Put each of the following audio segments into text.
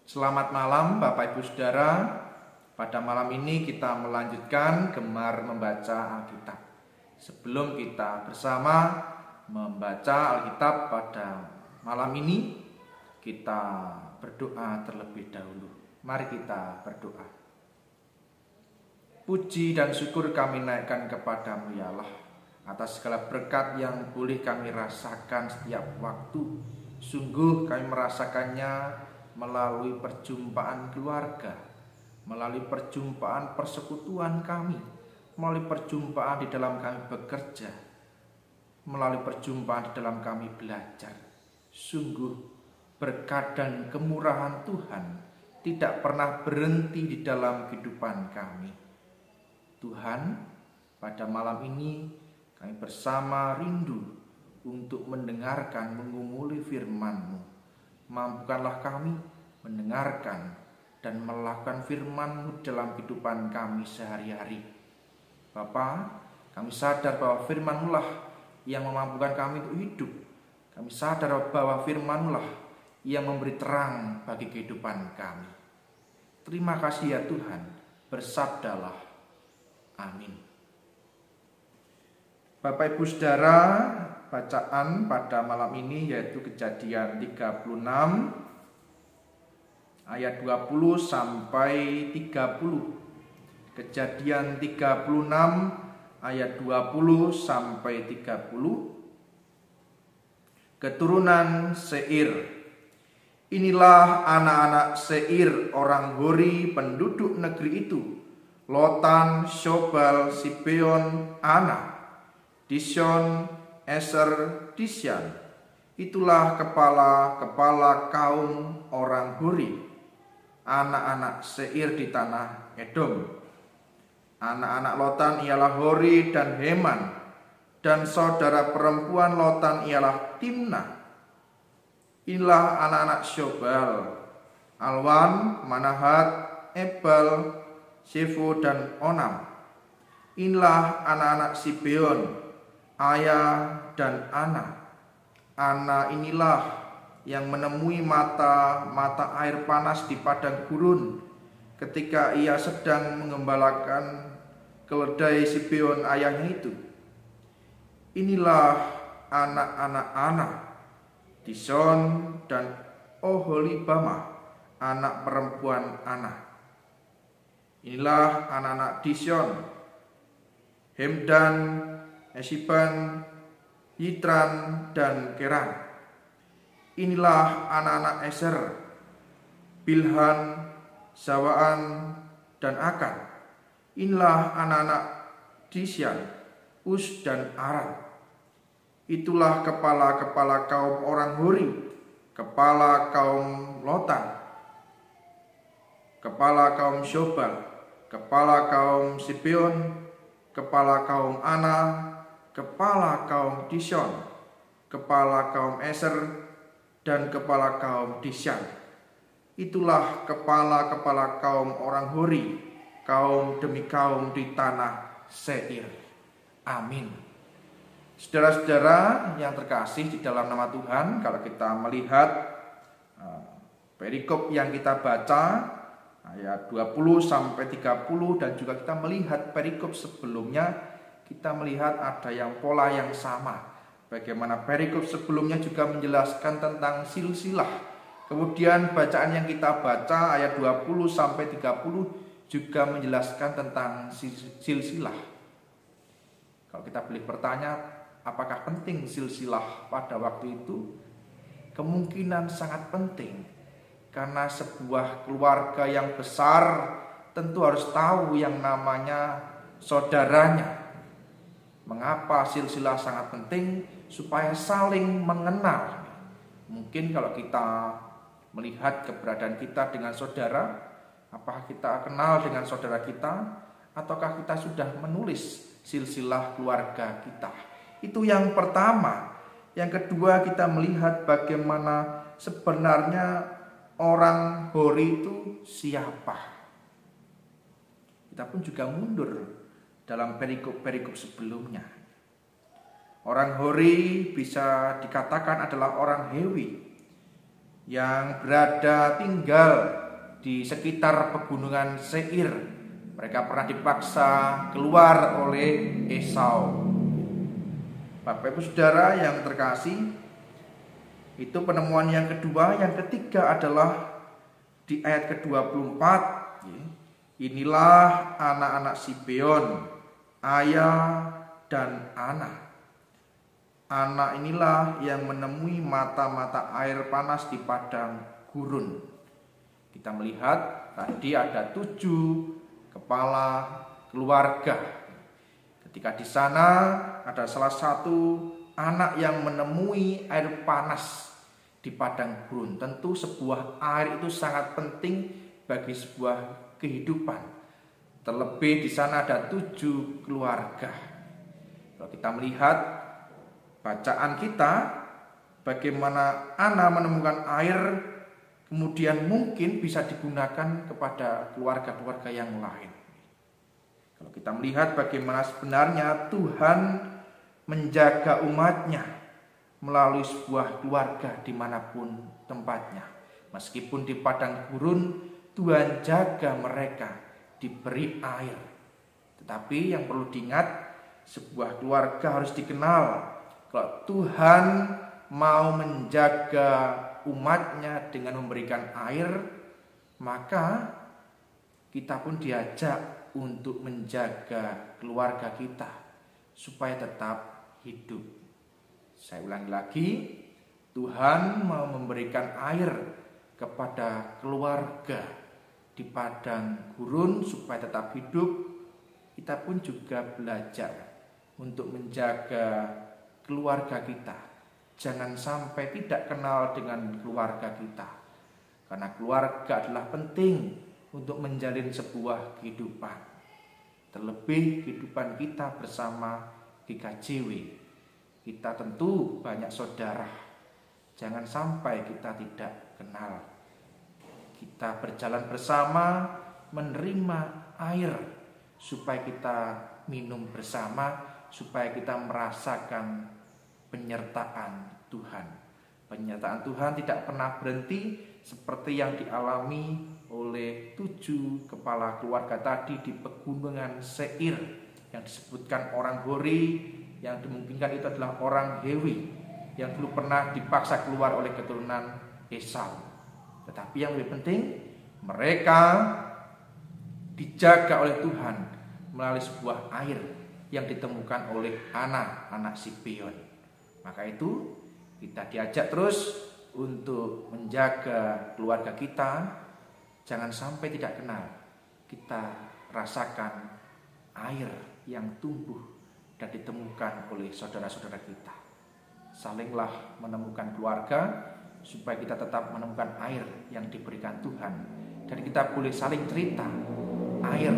Selamat malam Bapak Ibu Saudara. Pada malam ini kita melanjutkan gemar membaca Alkitab. Sebelum kita bersama membaca Alkitab pada malam ini, kita berdoa terlebih dahulu. Mari kita berdoa. Puji dan syukur kami naikkan kepadamu ya Allah, atas segala berkat yang boleh kami rasakan setiap waktu. Sungguh kami merasakannya melalui perjumpaan keluarga, melalui perjumpaan persekutuan kami, melalui perjumpaan di dalam kami bekerja, melalui perjumpaan di dalam kami belajar. Sungguh berkat dan kemurahan Tuhan tidak pernah berhenti di dalam kehidupan kami. Tuhan, pada malam ini kami bersama rindu untuk mendengarkan, mengumuli firman-Mu. Mampukanlah kami mendengarkan dan melakukan firman-Mu dalam kehidupan kami sehari-hari. Bapa, kami sadar bahwa firman-Mu lah yang memampukan kami untuk hidup. Kami sadar bahwa firman-Mu lah yang memberi terang bagi kehidupan kami. Terima kasih ya Tuhan, bersabdalah. Amin. Bapak Ibu Saudara, bacaan pada malam ini yaitu Kejadian 36 ayat 20 sampai 30. Kejadian 36 ayat 20 sampai 30. Keturunan Seir. Inilah anak-anak Seir orang Hori penduduk negeri itu: Lotan, Shobal, Sibeon, Ana, Dishon, Eser, Disyan. Itulah kepala-kepala kaum orang Hori, anak-anak Seir di tanah Edom. Anak-anak Lotan ialah Hori dan Heman, dan saudara perempuan Lotan ialah Timna. Inilah anak-anak Shobal: Alwan, Manahat, Ebal, Shefo, dan Onam. Inilah anak-anak Sibeon: Aya dan Ana. Ana inilah yang menemui mata air panas di padang gurun ketika ia sedang mengembalakan keledai Sibeon ayahnya itu. Inilah anak-anak Ana, Dishon dan Oholibama, anak perempuan Ana. Inilah anak-anak Dishon: Hemdan, Esiban, Yitran, dan Keran. Inilah anak-anak Eser: Bilhan, Zawaan, dan Akan. Inilah anak-anak Disyan: Us dan Aran. Itulah kepala-kepala kaum orang Hori, kepala kaum Lotan, kepala kaum Shobal, kepala kaum Sibeon, kepala kaum Ana, kepala kaum Dishon, kepala kaum Eser, dan kepala kaum Disyan. Itulah kepala-kepala kaum orang Hori, kaum demi kaum di tanah Seir. Amin. Saudara-saudara yang terkasih di dalam nama Tuhan, kalau kita melihat perikop yang kita baca ayat 20 sampai 30 dan juga kita melihat perikop sebelumnya, kita melihat ada yang pola yang sama. Bagaimana perikop sebelumnya juga menjelaskan tentang silsilah. Kemudian bacaan yang kita baca ayat 20 sampai 30 juga menjelaskan tentang silsilah. Kalau kita boleh bertanya, apakah penting silsilah pada waktu itu? Kemungkinan sangat penting. Karena sebuah keluarga yang besar tentu harus tahu yang namanya saudaranya. Mengapa silsilah sangat penting? Supaya saling mengenal. Mungkin kalau kita melihat keberadaan kita dengan saudara, apakah kita kenal dengan saudara kita, ataukah kita sudah menulis silsilah keluarga kita? Itu yang pertama. Yang kedua, kita melihat bagaimana sebenarnya orang Hori itu siapa. Kita pun juga mundur dalam perikop-perikop sebelumnya. Orang Hori bisa dikatakan adalah orang Hewi yang tinggal di sekitar pegunungan Seir. Mereka pernah dipaksa keluar oleh Esau. Bapak Ibu Saudara yang terkasih, itu penemuan yang kedua. Yang ketiga adalah di ayat ke-24. Inilah anak-anak Sibeon, Aya dan Ana. Anak inilah yang menemui mata-mata air panas di padang gurun. Kita melihat tadi ada 7 kepala keluarga. Ketika di sana ada salah satu anak yang menemui air panas di padang gurun. Tentu sebuah air itu sangat penting bagi sebuah kehidupan. Terlebih di sana ada 7 keluarga. Kalau kita melihat bacaan kita, bagaimana Ana menemukan air, kemudian mungkin bisa digunakan kepada keluarga-keluarga yang lain. Kalau kita melihat bagaimana sebenarnya Tuhan menjaga umatnya melalui sebuah keluarga dimanapun tempatnya. Meskipun di padang gurun, Tuhan jaga mereka diberi air. Tetapi yang perlu diingat, sebuah keluarga harus dikenal. Kalau Tuhan mau menjaga umatnya dengan memberikan air, maka kita pun diajak untuk menjaga keluarga kita supaya tetap hidup. Saya ulangi lagi, Tuhan mau memberikan air kepada keluarga di padang gurun supaya tetap hidup. Kita pun juga belajar untuk menjaga keluarga kita. Jangan sampai tidak kenal dengan keluarga kita. Karena keluarga adalah penting untuk menjalin sebuah kehidupan. Terlebih kehidupan kita bersama GKJW. Kita tentu banyak saudara. Jangan sampai kita tidak kenal. Kita berjalan bersama, menerima air supaya kita minum bersama, supaya kita merasakan penyertaan Tuhan. Penyertaan Tuhan tidak pernah berhenti seperti yang dialami oleh 7 kepala keluarga tadi di pegunungan Seir yang disebutkan orang Hori, yang dimungkinkan itu adalah orang Hewi yang dulu pernah dipaksa keluar oleh keturunan Esau. Tetapi yang lebih penting, mereka dijaga oleh Tuhan melalui sebuah air yang ditemukan oleh anak Sibeon. Maka itu kita diajak terus untuk menjaga keluarga kita. Jangan sampai tidak kenal. Kita rasakan air yang tumbuh dan ditemukan oleh saudara-saudara kita. Salinglah menemukan keluarga supaya kita tetap menemukan air yang diberikan Tuhan. Dan kita boleh saling cerita air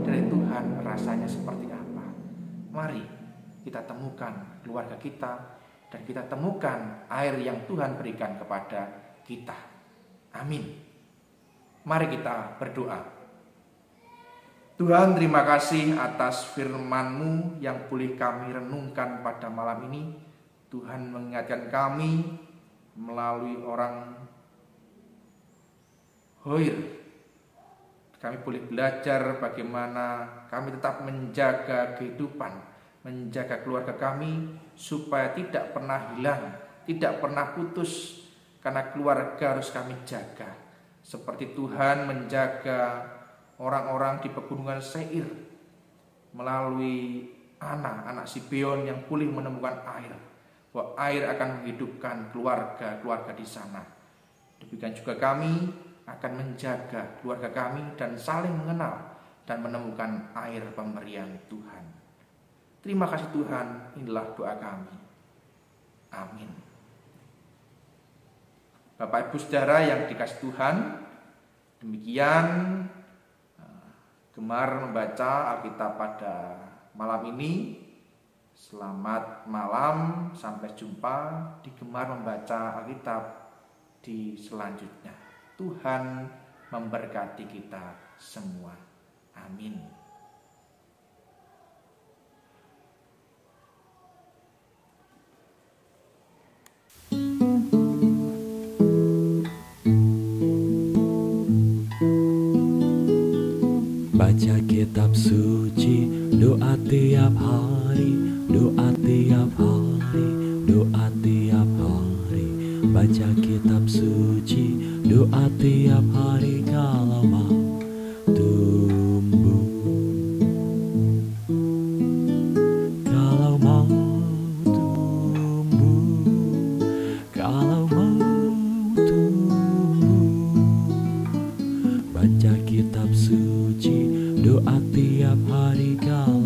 dari Tuhan rasanya seperti apa. Mari kita temukan keluarga kita dan kita temukan air yang Tuhan berikan kepada kita. Amin. Mari kita berdoa. Tuhan, terima kasih atas firman-Mu yang boleh kami renungkan pada malam ini. Tuhan mengingatkan kami melalui orang Hoir. Kami boleh belajar bagaimana kami tetap menjaga kehidupan, menjaga keluarga kami supaya tidak pernah hilang, tidak pernah putus, karena keluarga harus kami jaga. Seperti Tuhan menjaga orang-orang di pegunungan Seir melalui anak Sibeon yang boleh menemukan air, bahwa air akan menghidupkan keluarga-keluarga di sana. Demikian juga kami akan menjaga keluarga kami dan saling mengenal dan menemukan air pemberian Tuhan. Terima kasih Tuhan, inilah doa kami. Amin. Bapak Ibu Saudara yang dikasihi Tuhan, demikian gemar membaca Alkitab pada malam ini. Selamat malam, sampai jumpa di gemar membaca Alkitab di selanjutnya. Tuhan memberkati kita semua. Amin. Baca kitab suci, doa tiap hari, doa tiap hari, doa tiap hari. Baca kitab suci, doa tiap hari kalau mau tumbuh. Kalau mau tumbuh, kalau mau tumbuh. Baca kitab suci, doa tiap hari kalau